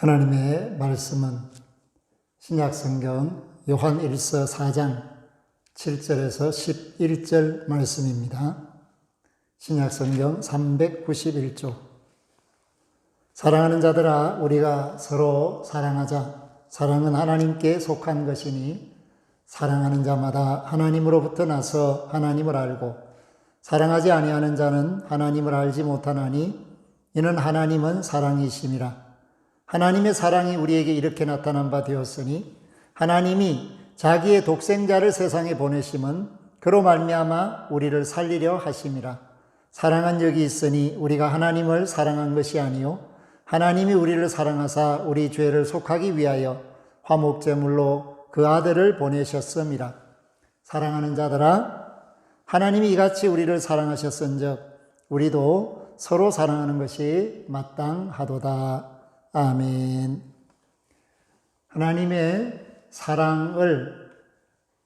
하나님의 말씀은 신약성경 요한 1서 4장 7절에서 11절 말씀입니다. 신약성경 391쪽. 사랑하는 자들아, 우리가 서로 사랑하자. 사랑은 하나님께 속한 것이니 사랑하는 자마다 하나님으로부터 나서 하나님을 알고 사랑하지 아니하는 자는 하나님을 알지 못하나니 이는 하나님은 사랑이심이라. 하나님의 사랑이 우리에게 이렇게 나타난 바 되었으니 하나님이 자기의 독생자를 세상에 보내심은 그로 말미암아 우리를 살리려 하심이라. 사랑한 적이 있으니 우리가 하나님을 사랑한 것이 아니요 하나님이 우리를 사랑하사 우리 죄를 속하기 위하여 화목제물로 그 아들을 보내셨음이라. 사랑하는 자들아, 하나님이 이같이 우리를 사랑하셨은즉 우리도 서로 사랑하는 것이 마땅하도다. 아멘. 하나님의 사랑을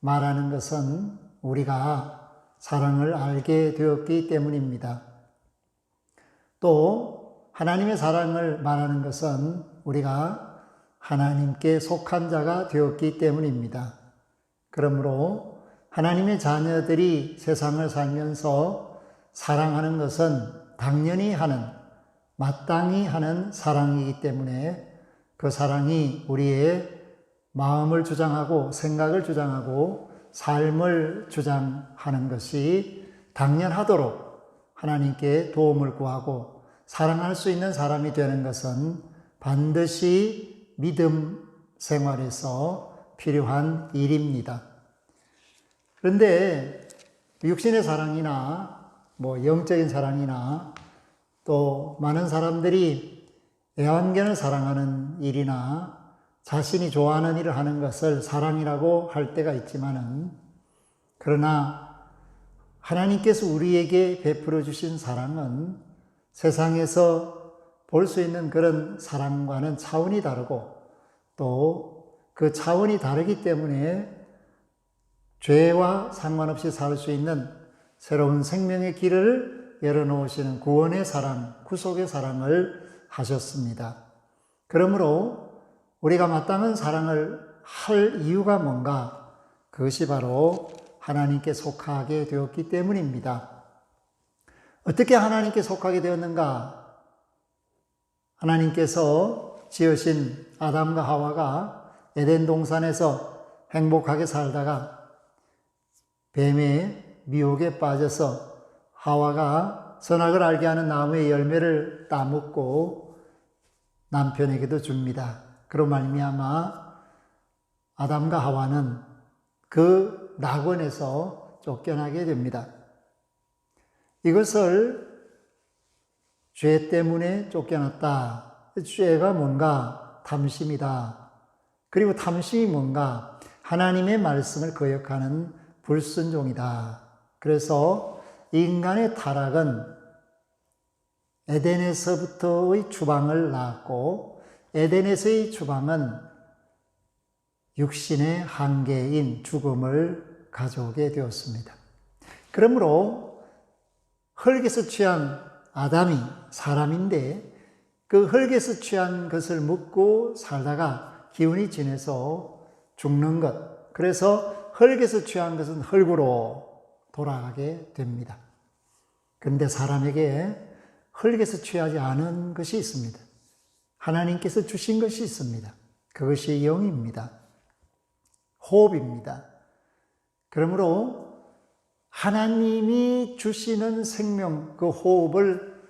말하는 것은 우리가 사랑을 알게 되었기 때문입니다. 또 하나님의 사랑을 말하는 것은 우리가 하나님께 속한 자가 되었기 때문입니다. 그러므로 하나님의 자녀들이 세상을 살면서 사랑하는 것은 당연히 하는, 마땅히 하는 사랑이기 때문에 그 사랑이 우리의 마음을 주장하고 생각을 주장하고 삶을 주장하는 것이 당연하도록 하나님께 도움을 구하고 사랑할 수 있는 사람이 되는 것은 반드시 믿음 생활에서 필요한 일입니다. 그런데 육신의 사랑이나 영적인 사랑이나 또 많은 사람들이 애완견을 사랑하는 일이나 자신이 좋아하는 일을 하는 것을 사랑이라고 할 때가 있지만은, 그러나 하나님께서 우리에게 베풀어 주신 사랑은 세상에서 볼 수 있는 그런 사랑과는 차원이 다르고 또 그 차원이 다르기 때문에 죄와 상관없이 살 수 있는 새로운 생명의 길을 열어놓으시는 구원의 사랑, 구속의 사랑을 하셨습니다. 그러므로 우리가 마땅한 사랑을 할 이유가 뭔가? 그것이 바로 하나님께 속하게 되었기 때문입니다. 어떻게 하나님께 속하게 되었는가? 하나님께서 지으신 아담과 하와가 에덴 동산에서 행복하게 살다가 뱀의 미혹에 빠져서 하와가 선악을 알게 하는 나무의 열매를 따먹고 남편에게도 줍니다. 그로 말미암아 아담과 하와는 그 낙원에서 쫓겨나게 됩니다. 이것을 죄 때문에 쫓겨났다. 죄가 뭔가? 탐심이다. 그리고 탐심이 뭔가? 하나님의 말씀을 거역하는 불순종이다. 그래서 인간의 타락은 에덴에서부터의 추방을 낳았고, 에덴에서의 추방은 육신의 한계인 죽음을 가져오게 되었습니다. 그러므로 흙에서 취한 아담이 사람인데 그 흙에서 취한 것을 먹고 살다가 기운이 진해서 죽는 것, 그래서 흙에서 취한 것은 흙으로 돌아가게 됩니다. 그런데 사람에게 흙에서 취하지 않은 것이 있습니다. 하나님께서 주신 것이 있습니다. 그것이 영입니다. 호흡입니다. 그러므로 하나님이 주시는 생명, 그 호흡을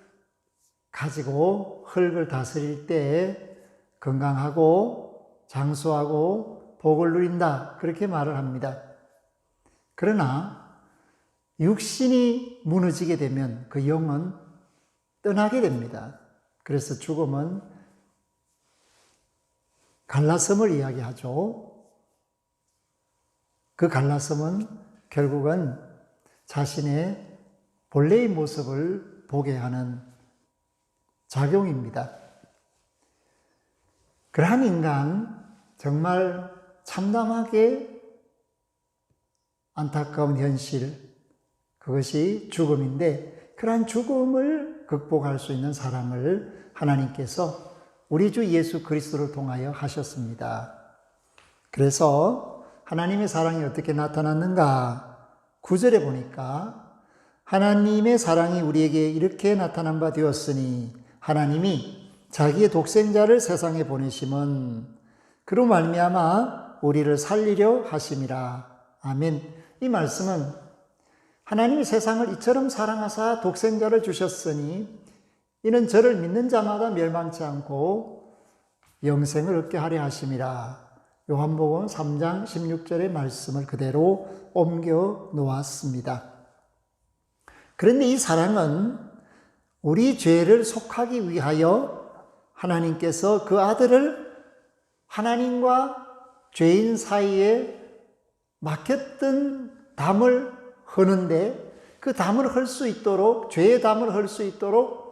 가지고 흙을 다스릴 때 건강하고 장수하고 복을 누린다, 그렇게 말을 합니다. 그러나 육신이 무너지게 되면 그 영은 떠나게 됩니다. 그래서 죽음은 갈라섬을 이야기하죠. 그 갈라섬은 결국은 자신의 본래의 모습을 보게 하는 작용입니다. 그러한 인간, 정말 참담하게 안타까운 현실, 그것이 죽음인데, 그러한 죽음을 극복할 수 있는 사람을 하나님께서 우리 주 예수 그리스도를 통하여 하셨습니다. 그래서 하나님의 사랑이 어떻게 나타났는가? 9절에 보니까 하나님의 사랑이 우리에게 이렇게 나타난 바 되었으니 하나님이 자기의 독생자를 세상에 보내심은 그로 말미암아 우리를 살리려 하심이라. 아멘. 이 말씀은 하나님이 세상을 이처럼 사랑하사 독생자를 주셨으니 이는 저를 믿는 자마다 멸망치 않고 영생을 얻게 하려 하심이라. 요한복음 3장 16절의 말씀을 그대로 옮겨 놓았습니다. 그런데 이 사랑은 우리 죄를 속하기 위하여 하나님께서 그 아들을 하나님과 죄인 사이에 막혔던 담을 허는데 그 담을 헐 수 있도록, 죄의 담을 헐 수 있도록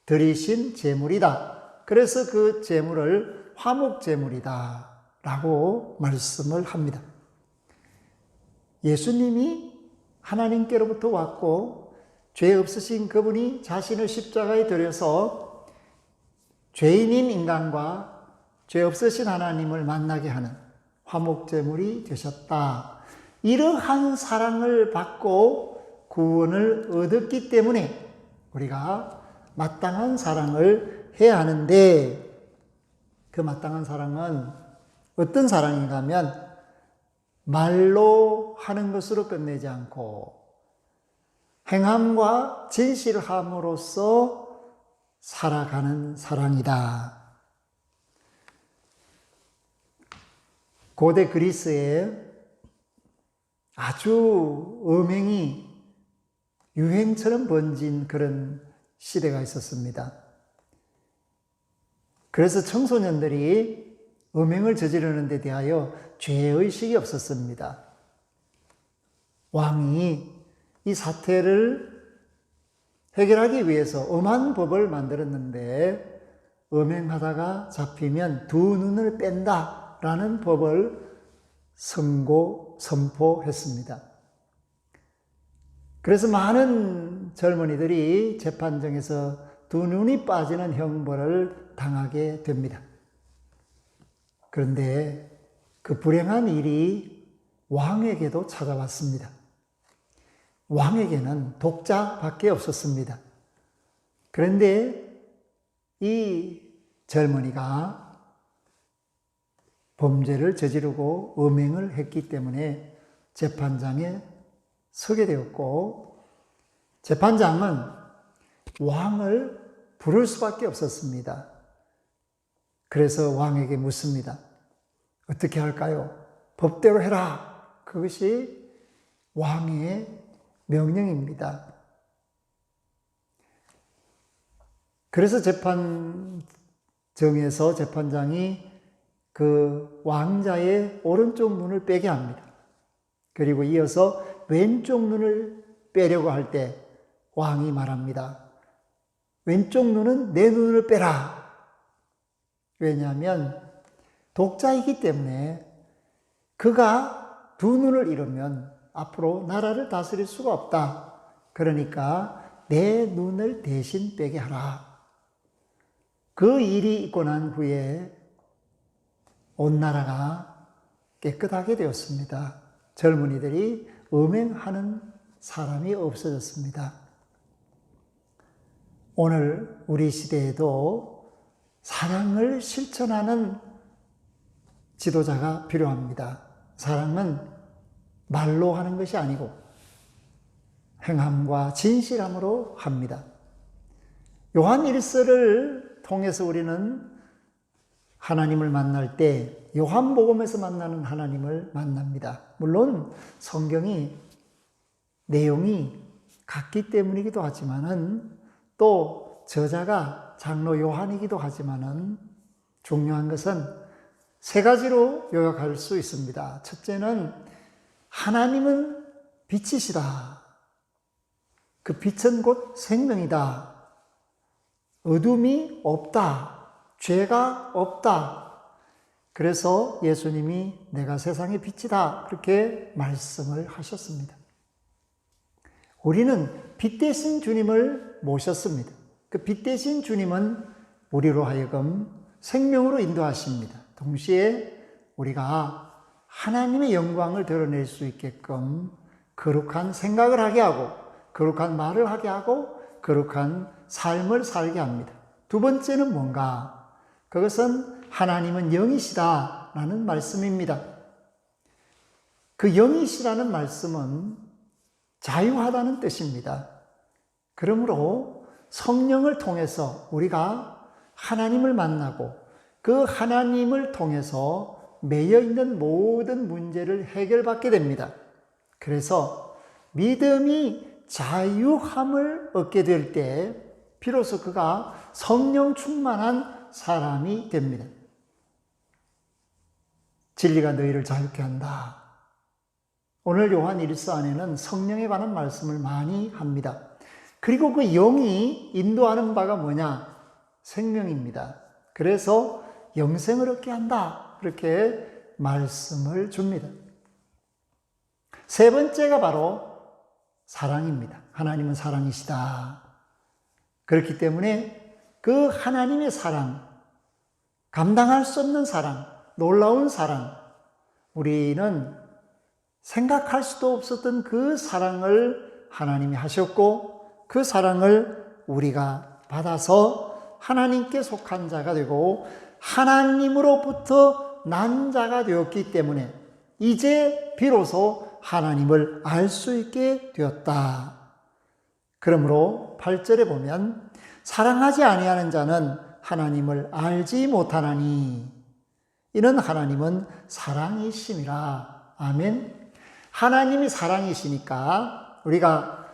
드리신 제물이다. 그래서 그 제물을 화목제물이다 라고 말씀을 합니다. 예수님이 하나님께로부터 왔고 죄 없으신 그분이 자신을 십자가에 들여서 죄인인 인간과 죄 없으신 하나님을 만나게 하는 화목제물이 되셨다. 이러한 사랑을 받고 구원을 얻었기 때문에 우리가 마땅한 사랑을 해야 하는데 그 마땅한 사랑은 어떤 사랑인가 하면 말로 하는 것으로 끝내지 않고 행함과 진실함으로써 살아가는 사랑이다. 고대 그리스에 아주 음행이 유행처럼 번진 그런 시대가 있었습니다. 그래서 청소년들이 음행을 저지르는 데 대하여 죄의식이 없었습니다. 왕이 이 사태를 해결하기 위해서 엄한 법을 만들었는데 음행하다가 잡히면 두 눈을 뺀다라는 법을 선포했습니다. 그래서 많은 젊은이들이 재판정에서 두 눈이 빠지는 형벌을 당하게 됩니다. 그런데 그 불행한 일이 왕에게도 찾아왔습니다. 왕에게는 독자밖에 없었습니다. 그런데 이 젊은이가 범죄를 저지르고 음행을 했기 때문에 재판장에 서게 되었고 재판장은 왕을 부를 수밖에 없었습니다. 그래서 왕에게 묻습니다. 어떻게 할까요? 법대로 해라. 그것이 왕의 명령입니다. 그래서 재판정에서 재판장이 그 왕자의 오른쪽 눈을 빼게 합니다. 그리고 이어서 왼쪽 눈을 빼려고 할 때 왕이 말합니다. 왼쪽 눈은 내 눈을 빼라. 왜냐하면 독자이기 때문에 그가 두 눈을 잃으면 앞으로 나라를 다스릴 수가 없다. 그러니까 내 눈을 대신 빼게 하라. 그 일이 있고 난 후에 온 나라가 깨끗하게 되었습니다. 젊은이들이 음행하는 사람이 없어졌습니다. 오늘 우리 시대에도 사랑을 실천하는 지도자가 필요합니다. 사랑은 말로 하는 것이 아니고 행함과 진실함으로 합니다. 요한 1서를 통해서 우리는 하나님을 만날 때 요한복음에서 만나는 하나님을 만납니다. 물론 성경이 내용이 같기 때문이기도 하지만은 또 저자가 장로 요한이기도 하지만은 중요한 것은 세 가지로 요약할 수 있습니다. 첫째는 하나님은 빛이시다. 그 빛은 곧 생명이다. 어둠이 없다. 죄가 없다. 그래서 예수님이 내가 세상의 빛이다. 그렇게 말씀을 하셨습니다. 우리는 빛 대신 주님을 모셨습니다. 그 빛 대신 주님은 우리로 하여금 생명으로 인도하십니다. 동시에 우리가 하나님의 영광을 드러낼 수 있게끔 거룩한 생각을 하게 하고 거룩한 말을 하게 하고 거룩한 삶을 살게 합니다. 두 번째는 뭔가? 그것은 하나님은 영이시다라는 말씀입니다. 그 영이시라는 말씀은 자유하다는 뜻입니다. 그러므로 성령을 통해서 우리가 하나님을 만나고 그 하나님을 통해서 매여있는 모든 문제를 해결받게 됩니다. 그래서 믿음이 자유함을 얻게 될 때 비로소 그가 성령 충만한 사람이 됩니다. 진리가 너희를 자유케 한다. 오늘 요한 1서 안에는 성령에 관한 말씀을 많이 합니다. 그리고 그 영이 인도하는 바가 뭐냐? 생명입니다. 그래서 영생을 얻게 한다. 그렇게 말씀을 줍니다. 세 번째가 바로 사랑입니다. 하나님은 사랑이시다. 그렇기 때문에 그 하나님의 사랑, 감당할 수 없는 사랑, 놀라운 사랑, 우리는 생각할 수도 없었던 그 사랑을 하나님이 하셨고 그 사랑을 우리가 받아서 하나님께 속한 자가 되고 하나님으로부터 난 자가 되었기 때문에 이제 비로소 하나님을 알 수 있게 되었다. 그러므로 8절에 보면 사랑하지 아니하는 자는 하나님을 알지 못하나니 이는 하나님은 사랑이심이라. 아멘. 하나님이 사랑이시니까 우리가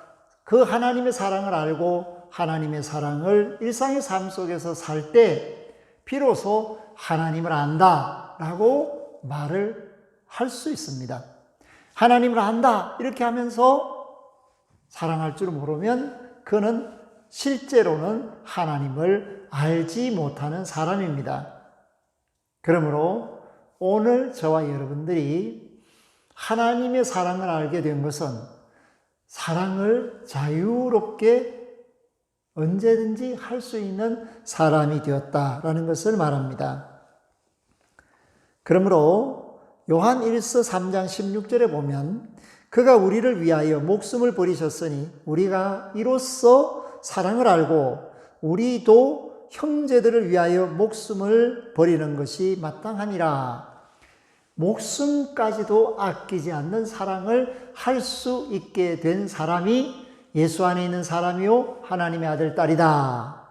그 하나님의 사랑을 알고 하나님의 사랑을 일상의 삶 속에서 살 때 비로소 하나님을 안다라고 말을 할 수 있습니다. 하나님을 안다 이렇게 하면서 사랑할 줄 모르면 그는 실제로는 하나님을 알지 못하는 사람입니다. 그러므로 오늘 저와 여러분들이 하나님의 사랑을 알게 된 것은 사랑을 자유롭게 언제든지 할 수 있는 사람이 되었다라는 것을 말합니다. 그러므로 요한 1서 3장 16절에 보면 그가 우리를 위하여 목숨을 버리셨으니 우리가 이로써 사랑을 알고 우리도 형제들을 위하여 목숨을 버리는 것이 마땅하니라. 목숨까지도 아끼지 않는 사랑을 할 수 있게 된 사람이 예수 안에 있는 사람이요 하나님의 아들 딸이다.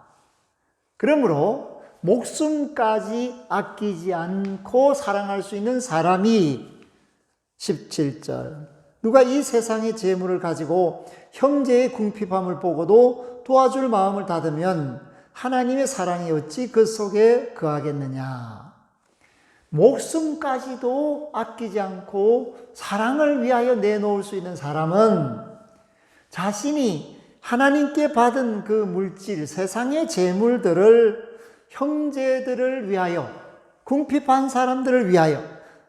그러므로 목숨까지 아끼지 않고 사랑할 수 있는 사람이 17절 누가 이 세상의 재물을 가지고 형제의 궁핍함을 보고도 도와줄 마음을 닫으면 하나님의 사랑이 어찌 그 속에 거하겠느냐. 목숨까지도 아끼지 않고 사랑을 위하여 내놓을 수 있는 사람은 자신이 하나님께 받은 그 물질, 세상의 재물들을 형제들을 위하여, 궁핍한 사람들을 위하여,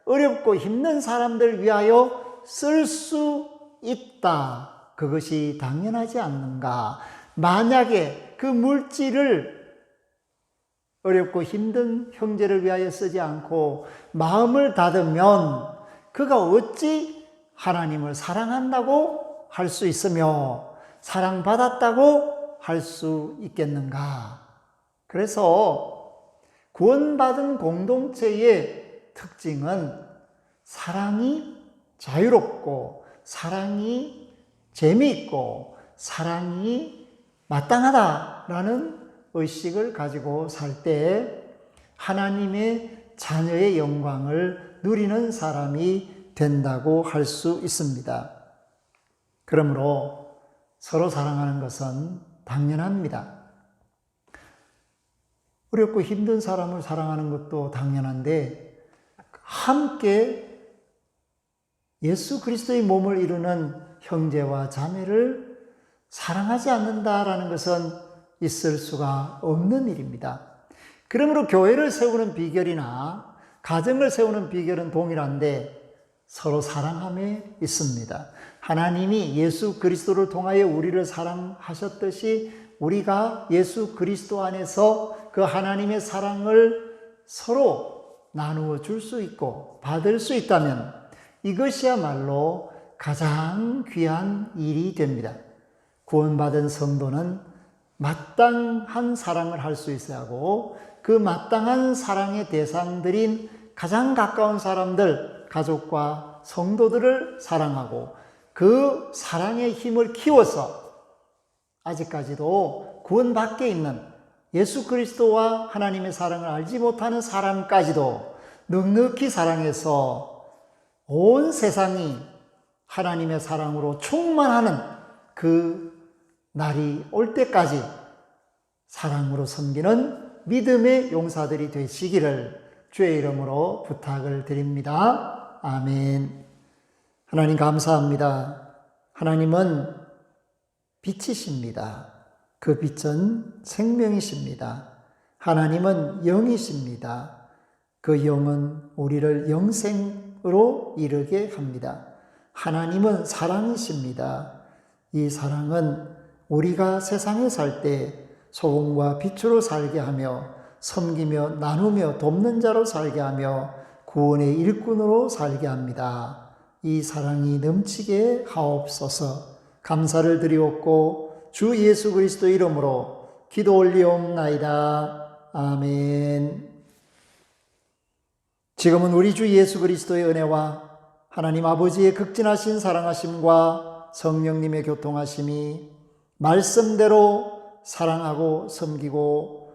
어렵고 힘든 사람들을 위하여 쓸 수 있다. 그것이 당연하지 않는가? 만약에 그 물질을 어렵고 힘든 형제를 위하여 쓰지 않고 마음을 닫으면 그가 어찌 하나님을 사랑한다고 할 수 있으며 사랑받았다고 할 수 있겠는가? 그래서 구원받은 공동체의 특징은 사랑이 자유롭고 사랑이 재미있고 사랑이 마땅하다라는 의식을 가지고 살 때 하나님의 자녀의 영광을 누리는 사람이 된다고 할 수 있습니다. 그러므로 서로 사랑하는 것은 당연합니다. 어렵고 힘든 사람을 사랑하는 것도 당연한데 함께 예수 그리스도의 몸을 이루는 형제와 자매를 사랑하지 않는다라는 것은 있을 수가 없는 일입니다. 그러므로 교회를 세우는 비결이나 가정을 세우는 비결은 동일한데 서로 사랑함에 있습니다. 하나님이 예수 그리스도를 통하여 우리를 사랑하셨듯이 우리가 예수 그리스도 안에서 그 하나님의 사랑을 서로 나누어 줄 수 있고 받을 수 있다면 이것이야말로 가장 귀한 일이 됩니다. 구원받은 성도는 마땅한 사랑을 할 수 있어야 하고 그 마땅한 사랑의 대상들인 가장 가까운 사람들, 가족과 성도들을 사랑하고 그 사랑의 힘을 키워서 아직까지도 구원 밖에 있는 예수 그리스도와 하나님의 사랑을 알지 못하는 사람까지도 넉넉히 사랑해서 온 세상이 하나님의 사랑으로 충만하는 그 날이 올 때까지 사랑으로 섬기는 믿음의 용사들이 되시기를 주의 이름으로 부탁을 드립니다. 아멘. 하나님 감사합니다. 하나님은 빛이십니다. 그 빛은 생명이십니다. 하나님은 영이십니다. 그 영은 우리를 영생으로 이르게 합니다. 하나님은 사랑이십니다. 이 사랑은 우리가 세상에 살 때 소금과 빛으로 살게 하며 섬기며 나누며 돕는 자로 살게 하며 구원의 일꾼으로 살게 합니다. 이 사랑이 넘치게 하옵소서. 감사를 드리옵고 주 예수 그리스도 이름으로 기도 올리옵나이다. 아멘. 지금은 우리 주 예수 그리스도의 은혜와 하나님 아버지의 극진하신 사랑하심과 성령님의 교통하심이 말씀대로 사랑하고 섬기고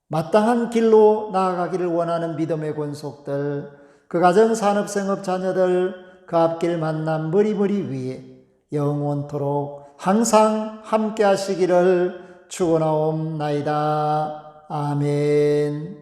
마땅한 길로 나아가기를 원하는 믿음의 권속들, 그 가정 산업생업 자녀들, 그 앞길 만남 머리머리 위에 영원토록 항상 함께 하시기를 축원하옵나이다. 아멘.